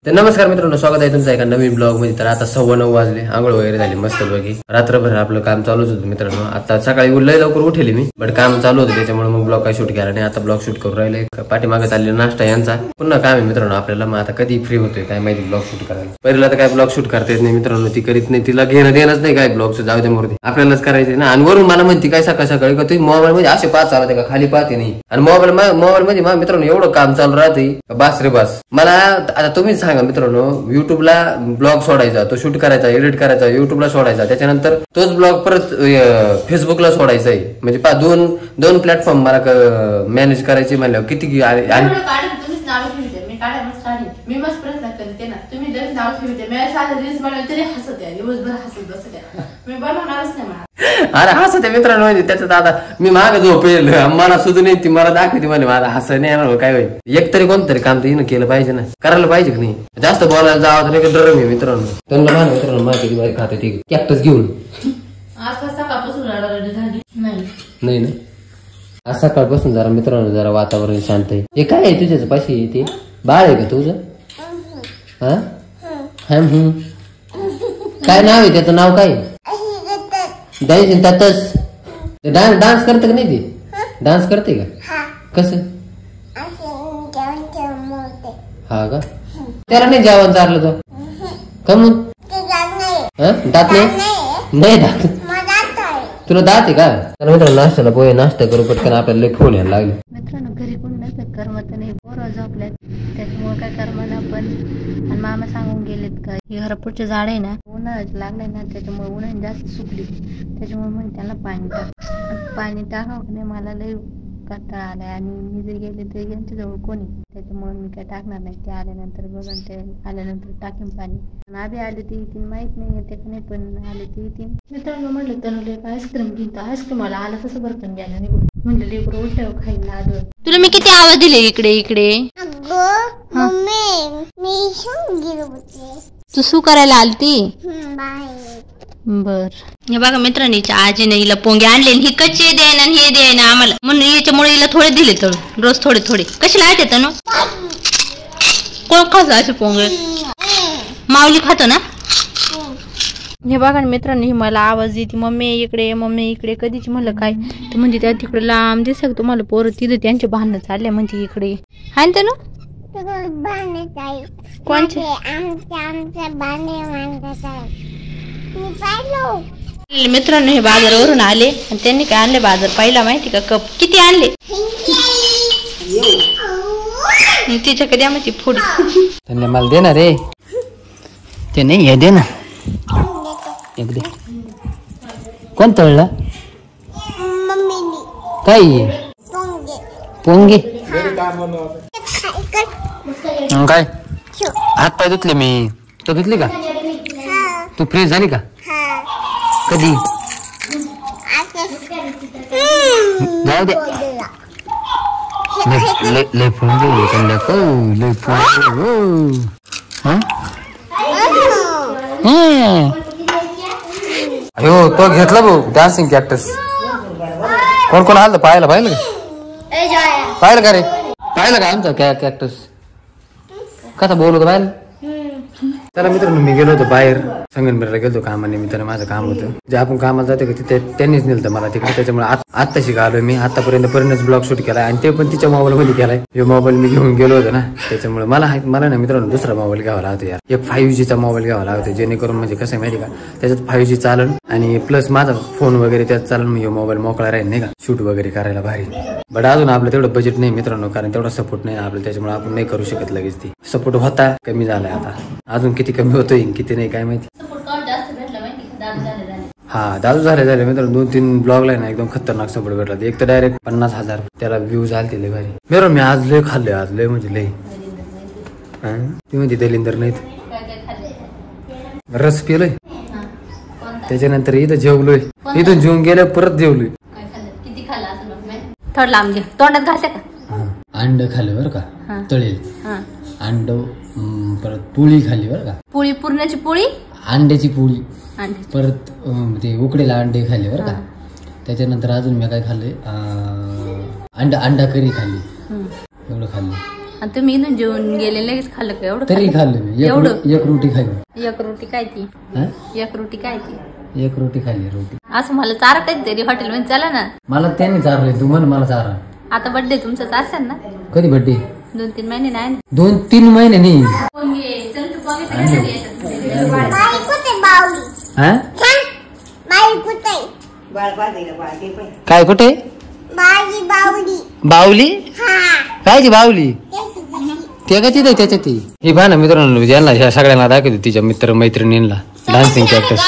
तर नमस्कार मित्रांनो, स्वागत आहे तुमचं एका नवीन ब्लॉग मध्ये। तर आता 9:15 वाजले, आंघोळ वगैरे झाली मस्त पैकी। रात्रभर आपलं काम चालूच होतं मित्रांनो। आता सकाळी लय लवकर उठेली मी, बट काम चालू होतं त्याच्यामुळे मग ब्लॉग काय शूट केला नाही। आता ब्लॉग शूट करून राहिले, पाठीमागे चालले नाश्ता यांचा। पुन्हा काम आहे मित्रांनो आपल्याला, मग आता कधी फ्री होतोय काय माहिती ब्लॉग शूट करायला। पहिला तर काय ब्लॉग शूट करता येत नाही मित्रांनो, ती करीत नाही, तिला घेणं देणंच नाही काय ब्लॉगचं, जाऊ दे मूर्ती आपल्यालाच करायचं ना। आणि वरून मला म्हणती काय सकाळ सकाळी का तुम्ही मोबाईल मध्ये असे पाहत चालते का, खाली पाहते नाही। आणि मोबाईल मध्ये माझ्या मित्रांनो एवढं काम चालू राहते बास रे बास। मला आता तुम्हीच सांगा मित्रांनो, युट्यूबला ब्लॉग सोडायचा, तो शूट करायचा, एडिट करायचा, युट्यूबला सोडायचा, त्याच्यानंतर तोच ब्लॉग परत फेसबुकला सोडायचा आहे। म्हणजे दोन प्लॅटफॉर्म मला मॅनेज करायचे म्हणल्यावर किती मी मस्त प्रयत्न करते ना, तुम्ही जरी नाव ठेवते मी साधे रील्स बनवले तरी हसत आहे, दिवसभर हसत बसते, मी बनवणारच नाही मला। अरे हसत आहे मित्रांनो, म्हणजे त्याच्यात आता मी मागे झोपेल, मला सुद्धा नाही, ती मला दाखवते म्हणे मला हसं नाही येणार काय होईल। एकतरी कोणतरी काम तर हिनं केलं पाहिजे ना, करायला पाहिजे की नाही। जास्त बोलायला जावं तर नाही डर मी मित्रांनो, त्यांना मान मित्रांनो माहिती बाई खाते ती कॅक्टस घेऊन आज सकाळपासून रडारडी झाली नाही ना। आज सकाळपासून जरा मित्रांनो जरा वातावरण शांत आहे। हे काय आहे तुझ्याच पाशी, ते बाळ आहे का तुझं? हा काय नाव आहे त्याचं, नाव काय? त्यातच डान्स करते का नाही? ते डान्स करते का? कसं? हा का? त्याला नाही जेवण चारलं तर कमून दात नाही दात, तुला दात आहे का? मित्रांनो नाश्त्याला पोहे नाश्ता करू पटकन, आपल्याला लय फोन यायला लागले मित्रांनो। घरी कोण नसतं, करमत नाही, पोरं झोपल्यात त्याच्यामुळे काय करमना पण। आणि मामा सांगून गेलेत का हे घरापुढचे झाड आहे ना, उन्हाळ्यात लागले ना त्याच्यामुळे उन्हाळ्यात जास्त सुकली, त्याच्यामुळे मग त्याला पाणी टाकावं नाही, मला लय कंटाळा आलाय। आणि मी जर गेले तर यांच्याजवळ कोणी, त्याच्यामुळे मी काय टाकणार नाही। ते आल्यानंतर बघा, ते आल्यानंतर टाकेन पाणी। आधी आले ते येतील माहित नाही येते का नाही, पण आले ते येतील। मित्रांनो म्हटलं तर आईस्क्रीम घेईन, आईस्क्रीम मला आलं तसं बर्तन घ्यायला निघून म्हणलं लेकरं उलट्यावर खाईल ना आदळ। तुला मी किती आवाज दिले इकडे इकडे, तू सू करायला आलती बर। हे बघा मित्रांनो, हिच्या आजीने हिला पोंगे आणले, ही कच्चे देईन आणि हे देईन आम्हाला, म्हणून याच्यामुळे हिला थोडे दिले तळून, रोज थोडे थोडे। कसे लायत ना कोण खातो असे पोंगे, माऊली खातो ना। हे बघा मित्रांनो, ही मला आवाज देते मम्मी इकडे कधीच म्हणलं काय तर म्हणजे त्या तिकडे लांब दिसत तुम्हाला पोरं, तिथे त्यांचे भांडणं चालले म्हणते इकडे हाय ना ना कोणचे मित्रांनो। हे बाजारावरून आले आणि त्यांनी काय आणले, बाजार पाहिला माहिती का, कप किती आणले तिच्या कधी आम्ही फुडी त्यांनी मला दे ना रे, ते नाही हे दे ना एक दे। कोण तळला काय पोंगे काय? हात पाय धुतले मी, तो धुतली का तू? फ्रेश झाली का? कधी? जाऊ दे लय पोंगे अयो तो घेतला भाऊ डान्सिंग कॅक्टस। कोण कोण आलं पाहायला? पाहिलं का रे? पाहिलं का आमचा कॅक्टस कसा बोलतो पाहिलं? त्याला मित्रांनो मी गेलो होतो बाहेर, संगमनेरला गेलो कामानिमित्तानं, माझं काम होतं जे आपण कामाला जाते का तिथे त्यांनीच नेलं मला तिकडे, त्याच्यामुळे आता शिकालोय मी। आतापर्यंत ब्लॉग शूट केलाय आणि ते पण तिच्या मोबाईल मध्ये केलाय। हे मोबाईल मी घेऊन गेलो होतो ना, त्याच्यामुळे मला ना मित्रांनो दुसरा मोबाईल घ्यावा लागतो यार, एक 5G चा मोबाईल घ्यावा लागतो, जेणेकरून म्हणजे कसं आहे माहिती का, त्याच्यात 5G चालन आणि प्लस माझा फोन वगैरे त्यात चालन, मग मोबाईल मोकळा राहील नाही का शूट वगैरे करायला भारी। बट अजून आपलं तेवढं बजेट नाही मित्रांनो, कारण तेवढा सपोर्ट नाही आपलं, त्याच्यामुळे आपण नाही करू शकत लगेच। ती सपोर्ट होता कमी झालाय, आता अजून किती कमी होतोय किती नाही काय माहिती। हा दादू झाले मित्रांनो, 2-3 ब्लॉगला ना एकदम खतरनाक सपोर्ट भेटला। एक तर डायरेक्ट 50,000 त्याला व्ह्यूज आले, लय भारी। मित्रांनो मी आज लय खाल्ले, आज लय म्हणजे लय ती म्हणते दलिंदर नाहीत, रस पिलोय, त्याच्यानंतर इथं जेवलोय, इथून जेवून गेल्या परत जेवलोय। थोडं लांब घे, तोंडात घालते का? अंड खाल्लं बरं का, तळेल अंड, परत पोळी खाल्ली बरं का, पोळी पुरणाची पोळी, अंड्याची पोळी, परत ते उकडेला अंडे खाल्ले बरं का। त्याच्यानंतर अजून मी काय खाल्ले, अंडा करी खाल्ली, एवढं खाल्लं। आणि तुम्ही इथून जेवून गेले लगेच खाल्लं का एवढं? तरी खाल्लं मी एवढं? एक रोटी खाल्ली. एक रोटी काय ती? एक रोटी काय ती? एक रोटी खाल्ली रोटी. असं मला चारा काहीतरी हॉटेलमध्ये चला ना. मला त्यांनी चारलंय तू म्हण मला चारा. आता बर्थडे तुमचा चारशाल ना? कधी बर्थडे? 2-3 महिने नाही. 2-3 महिने नाही. काय कुठे? बावली काय ती बावली? ते का तिथे त्याच्या ती ही पहा ना मित्रांनो, ज्यांना ह्या सगळ्यांना दाखवते तिच्या मित्र मैत्रिणींना डान्सिंग प्रॅक्टिस.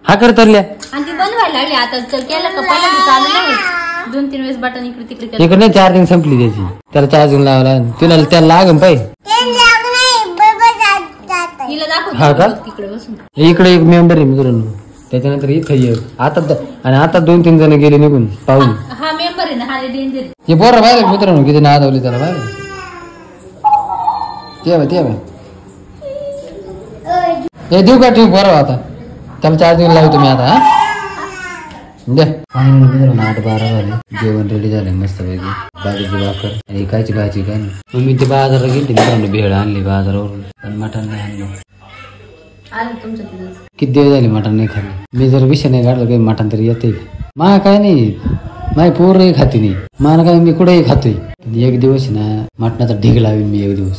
हा कर तरल्या आणि ती बनवायला लागली आता केलं का पहिल्यांदा चालू नाही 2-3 वेळेस बटन इकडे तिकडे इकडे नाही चार्जिंग संपली त्याची, त्याला चार्जिंग लावला तिला त्याला लागन पाहिजे. हिला दाखव हा का? तिकडे बसून इकडे एक मेंबर आहे मित्रांनो, त्याच्यानंतर इथं ये आता आणि आता 2-3 जण गेले निघून पाहून. हा मेंबर आहे ना, हा डेंजर. हे पोरं बाहेर मित्रांनो किती नादवली त्याला बाहेर. ते हे देऊ का ठेवू बरं आता त्याला चार्जिंग लावतो मी आता. द्या मित्रांनो 8-12 झाले, जेवण रेडी झाले मस्त पैकी. बाजरीची भाकर आणि कायची भाजी काय नाही. मग मी ते बाजारात गेली मित्रांनो, भेळ आणली बाजारावरून पण मटण नाही आणलं. किती दिवस झाले मटण नाही खाल्लं. मी जर विषय नाही काढलं काही मटण तरी येते मा काय नाही. माझी पोरही खाती नाही मला काय, मी कुठेही खातोय. एक दिवस ना मटणाचा ढीग लावेन मी एक दिवस.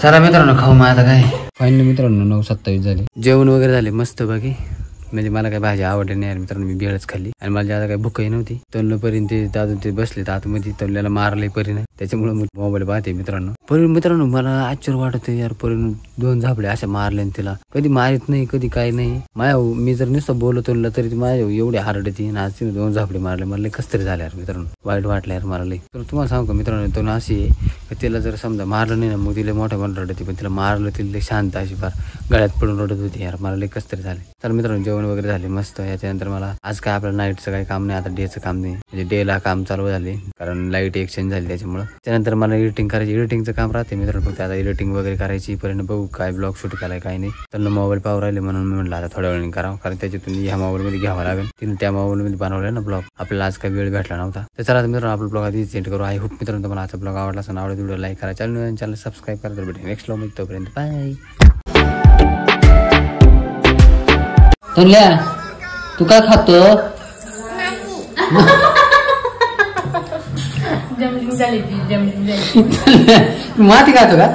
चला मित्रांनो खाऊ मग आता काय. फायनली मित्रांनो 9:27 झाले, जेवण वगैरे झाले मस्त बाकी. म्हणजे मला काय भाजी आवडली नाही मित्रांनो, मी भेळच खाल्ली आणि मला ज्यादा काही भूकही नव्हती. तोंडपर्यंत ते अजून ते बसले आतमध्ये, तोंडल्याला मारले परीने, त्याच्यामुळे मोबाईल पाहते मित्रांनो. परी मित्रांनो मला आश्चर्य वाटत यार, परीनं 2 झापडे अशा मारले तिला. कधी मारित नाही कधी काही नाही. माझ्या मी जर नुसतं बोलत तरी माझ्या एवढे हारडती आणि आज तिने 2 झापडे मारले. मला कस तरी झाले यार मित्रांनो, वाईट वाटलं यार मला लई. तर तुम्हाला सांगू का मित्रांनो, तो अशी आहे तिला जर समजा मारलं नाही ना मग तिला मोठ्या पण रडती, पण तिला मारलं तिला शांत अशी फार गळ्यात पडून रडत होती यार. मला लई कस तरी झाले. तर मित्रांनो जेवण वगैरे झाले मस्त. याच्यानंतर मला आज काय आपलं नाईटचं काही काम नाही, आता डेचं काम नाही. म्हणजे डेला काम चालू झाले कारण लाईट एक्सचेंज झाली त्याच्यामुळे. त्यानंतर मला एडिटिंग करायची, एडिटिंगचं काम राहते मित्रांनो. फक्त आता एडिटिंग वगैरे करायची पर्यंत बघू काय ब्लॉग शूट करायला काय नाही. त्यांना मोबाईल पाहू राहिले म्हणून मी म्हटलं आता थोड्या वेळाने करावं, कारण त्याच्यातून ह्या मोबाईलमध्ये घ्यावं लागेल. तिने त्या मोबाईलमध्ये बनवलं ना ब्लॉग. आपल्याला आज काही वेळ भेटला नव्हता. तर चला मित्रांनो आपला ब्लॉग आधी सेंड करू. आय होप मित्रांनो तुम्हाला आजचा ब्लॉग आवडला असेल. आवडला व्हिडिओ लाईक करा, चॅनल सबस्क्राईब करा. तर भेटेल नेक्स्ट ब्लॉग. तोपर्यंत बाय. तू काय खातो? माती खातो का?